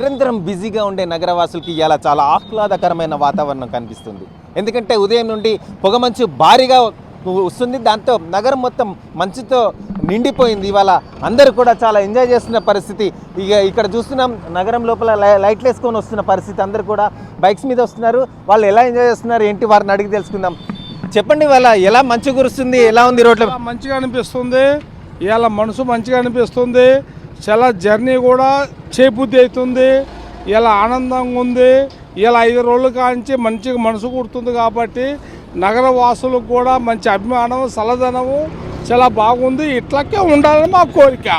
నిరంతరం బిజీగా ఉండే నగరవాసులకి ఇలా చాలా ఆహ్లాదకరమైన వాతావరణం కనిపిస్తుంది. ఎందుకంటే ఉదయం నుండి పొగమంచు భారీగా వస్తుంది. దాంతో నగరం మొత్తం మంచుతో నిండిపోయింది. ఇవాళ అందరూ కూడా చాలా ఎంజాయ్ చేస్తున్న పరిస్థితి. ఇక్కడ చూస్తున్నాం, నగరం లోపల లైట్లు వేసుకొని వస్తున్న పరిస్థితి. అందరూ కూడా బైక్స్ మీద వస్తున్నారు. వాళ్ళు ఎలా ఎంజాయ్ చేస్తున్నారు ఏంటి వారిని అడిగి తెలుసుకుందాం. చెప్పండి, ఇవాళ ఎలా మంచు కురుస్తుంది, ఎలా ఉంది రోడ్లో? మంచిగా అనిపిస్తుంది. ఇవాళ మనసు మంచిగా అనిపిస్తుంది. చాలా జర్నీ కూడా చేబుద్ధి అవుతుంది. ఇలా ఆనందంగా ఉంది. ఇలా 5 రోజుల కాంచి మంచిగా మనసు కుడుతుంది. కాబట్టి నగర వాసులకు కూడా మంచి అభిమానం, చల్లదనము చాలా బాగుంది. ఇట్లకే ఉండాలని మా కోరిక.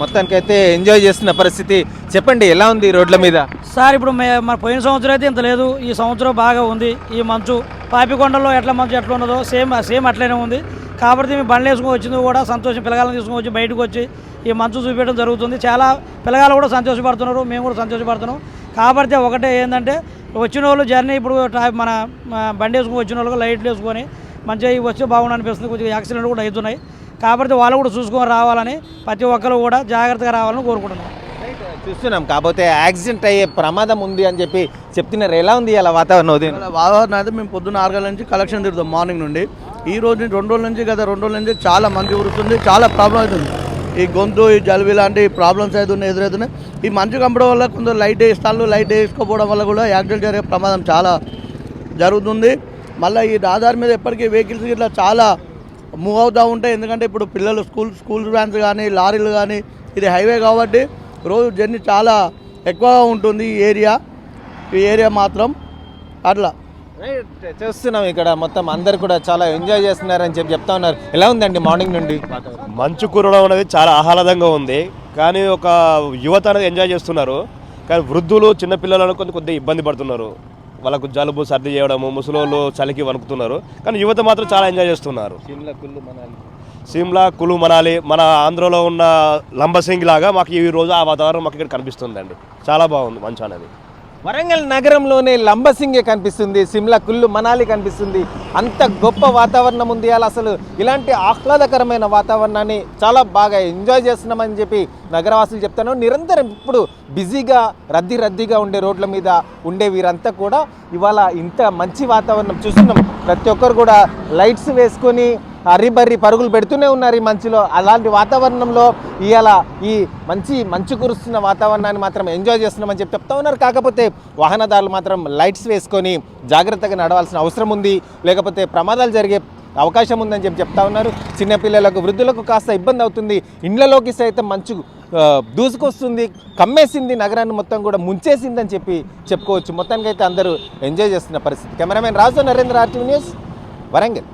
మొత్తానికైతే ఎంజాయ్ చేస్తున్న పరిస్థితి. చెప్పండి, ఎలా ఉంది రోడ్ల మీద? సార్, ఇప్పుడు మన పోయిన సంవత్సరం అయితే ఇంత లేదు. ఈ సంవత్సరం బాగా ఉంది. ఈ మంచు పాపికొండలో ఎట్లా మంచు ఎట్లా ఉన్నదో సేమ్ అట్లనే ఉంది. కాబట్టి మేము బండ్లు వేసుకొని వచ్చింది కూడా సంతోషం. పిల్లగాలను తీసుకొని వచ్చి బయటకు వచ్చి ఈ మంచు చూపించడం జరుగుతుంది. చాలా పిల్లగాలు కూడా సంతోషపడుతున్నారు, మేము కూడా సంతోషపడుతున్నాం. కాబట్టి ఒకటే ఏంటంటే, వచ్చిన వాళ్ళు జర్నీ ఇప్పుడు మన బండి వేసుకొని వచ్చిన వాళ్ళకి లైట్లు వేసుకొని మంచిగా వస్తే బాగుండు అనిపిస్తుంది. కొద్దిగా యాక్సిడెంట్ కూడా అవుతున్నాయి. కాబట్టి వాళ్ళు కూడా చూసుకొని రావాలని, ప్రతి ఒక్కరు కూడా జాగ్రత్తగా రావాలని కోరుకుంటున్నాం. చూస్తున్నాం, కాకపోతే యాక్సిడెంట్ అయ్యే ప్రమాదం ఉంది అని చెప్పి చెప్తున్నారు. ఎలా ఉంది అలా వాతావరణం? వాతావరణం అయితే మేము పొద్దున్న 6 గంటల నుంచి కలెక్షన్ తిరుగుతాం మార్నింగ్ నుండి. ఈ రోజు 2 రోజుల నుంచి గత 2 రోజుల నుంచి చాలా మంచు కురుస్తుంది. చాలా ప్రాబ్లం అవుతుంది. ఈ గొంతు, ఈ జలుబు లాంటి ప్రాబ్లమ్స్ అవుతున్నాయి, ఎదురవుతున్నాయి. ఈ మంచు కంపడం వల్ల కొందరు లైట్ వేసుకోకపోవడం వల్ల కూడా యాక్సిడెంట్ జరిగే ప్రమాదం చాలా జరుగుతుంది. మళ్ళీ ఈ రహదారి మీద ఎప్పటికీ వెహికల్స్ ఇట్లా చాలా మూవ్ అవుతూ ఉంటాయి. ఎందుకంటే ఇప్పుడు పిల్లలు స్కూల్ వ్యాన్స్ కానీ, లారీలు కానీ, ఇది హైవే కాబట్టి రోజు జర్నీ చాలా ఎక్కువగా ఉంటుంది. ఈ ఏరియా మాత్రం అట్లా చూస్తున్నాం. ఇక్కడ మొత్తం అందరు కూడా చాలా ఎంజాయ్ చేస్తున్నారని చెప్తా ఉన్నారు. ఎలా ఉందండి మార్నింగ్ నుండి? మంచు కురవడం అనేది చాలా ఆహ్లాదంగా ఉంది. కానీ ఒక యువత అనేది ఎంజాయ్ చేస్తున్నారు. కానీ వృద్ధులు, చిన్నపిల్లలను కొద్దిగా ఇబ్బంది పడుతున్నారు. వాళ్ళకు జలుబు, సర్ది చేయడము, ముసలోళ్ళు చలికి వణుకుతున్నారు. కానీ యువత మాత్రం చాలా ఎంజాయ్ చేస్తున్నారు. సిమ్లా, కులు, మనాలి, మన ఆంధ్రలో ఉన్న లంబసింగి లాగా మాకు ఈ రోజు ఆ వాతావరణం మాకు ఇక్కడ కనిపిస్తుందండి. చాలా బాగుంది మంచు అనేది. వరంగల్ నగరంలోనే లంబసింగే కనిపిస్తుంది, సిమ్లా, కుల్లు, మనాలి కనిపిస్తుంది. అంత గొప్ప వాతావరణం ఉంది. అసలు ఇలాంటి ఆహ్లాదకరమైన వాతావరణాన్ని చాలా బాగా ఎంజాయ్ చేస్తున్నామని చెప్పి నగరవాసులు చెప్తాను. నిరంతరం ఇప్పుడు బిజీగా రద్దీగా ఉండే రోడ్ల మీద ఉండే వీరంతా కూడా ఇవాళ ఇంత మంచి వాతావరణం చూస్తున్నాం. ప్రతి ఒక్కరు కూడా లైట్స్ వేసుకొని హరిబర్రి పరుగులు పెడుతూనే ఉన్నారు ఈ మంచులో. అలాంటి వాతావరణంలో ఇవాళ ఈ మంచు కురుస్తున్న వాతావరణాన్ని మాత్రం ఎంజాయ్ చేస్తున్నామని చెప్పి చెప్తా ఉన్నారు. కాకపోతే వాహనదారులు మాత్రం లైట్స్ వేసుకొని జాగ్రత్తగా నడవాల్సిన అవసరం ఉంది, లేకపోతే ప్రమాదాలు జరిగే అవకాశం ఉందని చెప్పి చెప్తా ఉన్నారు. చిన్నపిల్లలకు, వృద్ధులకు కాస్త ఇబ్బంది అవుతుంది. ఇండ్లలోకి సైతం మంచు దూసుకొస్తుంది, కమ్మేసింది, నగరాన్ని మొత్తం కూడా ముంచేసిందని చెప్పి చెప్పుకోవచ్చు. మొత్తానికి అయితే అందరూ ఎంజాయ్ చేస్తున్న పరిస్థితి. కెమెరామెన్ రాజు, నరేంద్ర, RTV న్యూస్, వరంగల్.